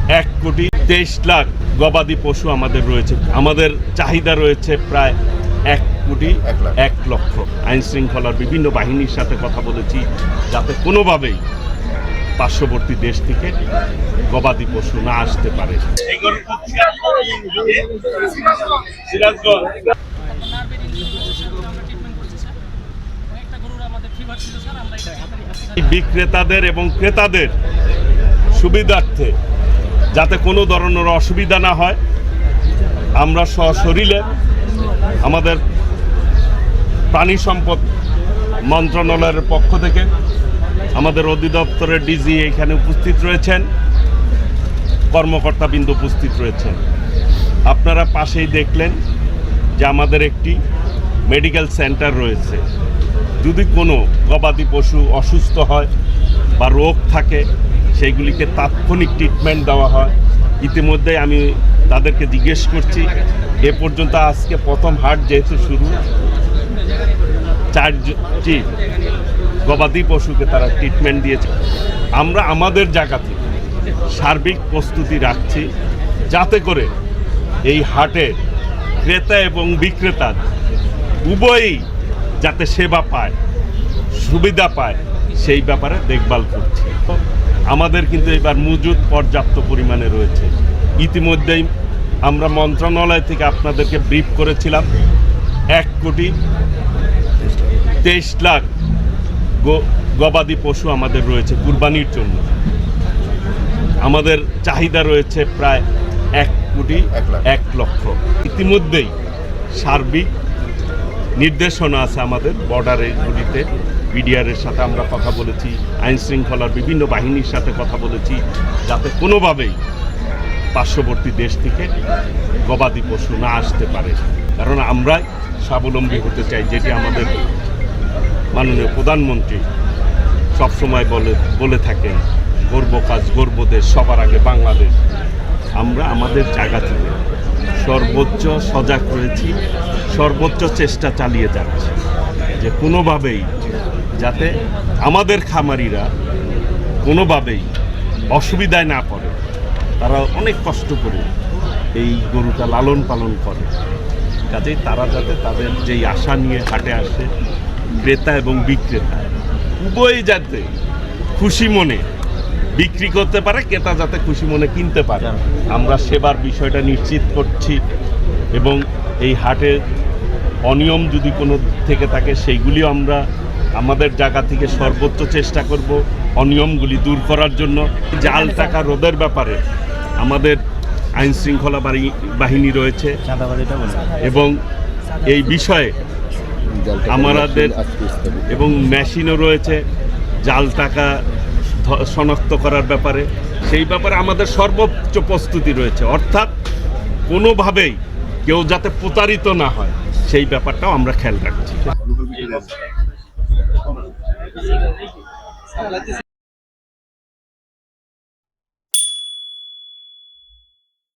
1,23,00,000 গবাদি পশু আমাদের রয়েছে। আমাদের চাহিদা রয়েছে প্রায় 1,01,00,000। আইন শৃঙ্খলার বিভিন্ন বাহিনীর সাথে কথা বলেছি যাতে কোনোভাবেই পার্শ্ববর্তী দেশ থেকে গবাদি পশু না আসতে পারে। বিক্রেতাদের এবং ক্রেতাদের সুবিধার্থে যাতে কোনো ধরনের অসুবিধা না হয়, আমরা সশরীরে আমাদের প্রাণী সম্পদ মন্ত্রণালয়ের পক্ষ থেকে আমাদের অধিদপ্তরের ডিজি এখানে উপস্থিত রয়েছেন, কর্মকর্তাবৃন্দ উপস্থিত রয়েছেন। আপনারা পাশেই দেখলেন যে আমাদের একটি মেডিকেল সেন্টার রয়েছে। যদি কোনো গবাদি পশু অসুস্থ হয় বা রোগ থাকে সেইগুলিকে তাৎক্ষণিক ট্রিটমেন্ট দেওয়া হয়। ইতিমধ্যে আমি তাদেরকে জিজ্ঞেস করছি, এ পর্যন্ত আজকে প্রথম হাট যেহেতু শুরু, 4টি গবাদি পশুকে তারা ট্রিটমেন্ট দিয়েছে। আমরা আমাদের জায়গা থেকে সার্বিক প্রস্তুতি রাখছি যাতে করে এই হাটে ক্রেতা এবং বিক্রেতা উভয়ই যাতে সেবা পায়, সুবিধা পায়, সেই ব্যাপারে দেখভাল করছি। আমাদের কিন্তু এবার মজুদ পর্যাপ্ত পরিমাণে রয়েছে। ইতিমধ্যেই আমরা মন্ত্রণালয় থেকে আপনাদেরকে ব্রিফ করেছিলাম 1,23,00,000 গবাদি পশু আমাদের রয়েছে কুরবানির জন্য। আমাদের চাহিদা রয়েছে প্রায় 1,01,00,000। ইতিমধ্যেই সার্বিক নির্দেশনা আছে আমাদের বর্ডারগুলিতে। বিডিআরের সাথে আমরা কথা বলেছি, আইন শৃঙ্খলার বিভিন্ন বাহিনীর সাথে কথা বলেছি যাতে কোনোভাবেই পার্শ্ববর্তী দেশ থেকে গবাদি পশু না আসতে পারে। কারণ আমরাই স্বাবলম্বী হতে চাই, যেটি আমাদের মাননীয় প্রধানমন্ত্রী সবসময় বলে থাকেন, গর্ব কাজ গর্ব দেশ, সবার আগে বাংলাদেশ। আমরা আমাদের জায়গা থেকে সর্বোচ্চ সজাগ রয়েছি, সর্বোচ্চ চেষ্টা চালিয়ে যাচ্ছি যে কোনোভাবেই যাতে আমাদের খামারিরা কোনোভাবেই অসুবিধায় না পড়ে। তারা অনেক কষ্ট করে এই গরুটা লালন পালন করে, কাজেই তারা যাতে তাদের যেই আশা নিয়ে হাটে আসে, ক্রেতা এবং বিক্রেতা উভয়ই যাতে খুশি মনে বিক্রি করতে পারে, ক্রেতা যাতে খুশি মনে কিনতে পারে, আমরা সেবার বিষয়টা নিশ্চিত করছি। এবং এই হাটে অনিয়ম যদি কোনো থেকে থাকে সেইগুলিও আমরা আমাদের জায়গা থেকে সর্বোচ্চ চেষ্টা করব অনিয়মগুলি দূর করার জন্য। জাল টাকা রোধের ব্যাপারে আমাদের আইন শৃঙ্খলা বাহিনী রয়েছে এবং এই বিষয়ে আমাদের এবং মেশিনও রয়েছে জাল টাকা শনাক্ত করার ব্যাপারে। সেই ব্যাপারে আমাদের সর্বোচ্চ প্রস্তুতি রয়েছে, অর্থাৎ কোনোভাবেই কেউ যাতে প্রতারিত না হয় সেই ব্যাপারটাও আমরা খেয়াল রাখছি।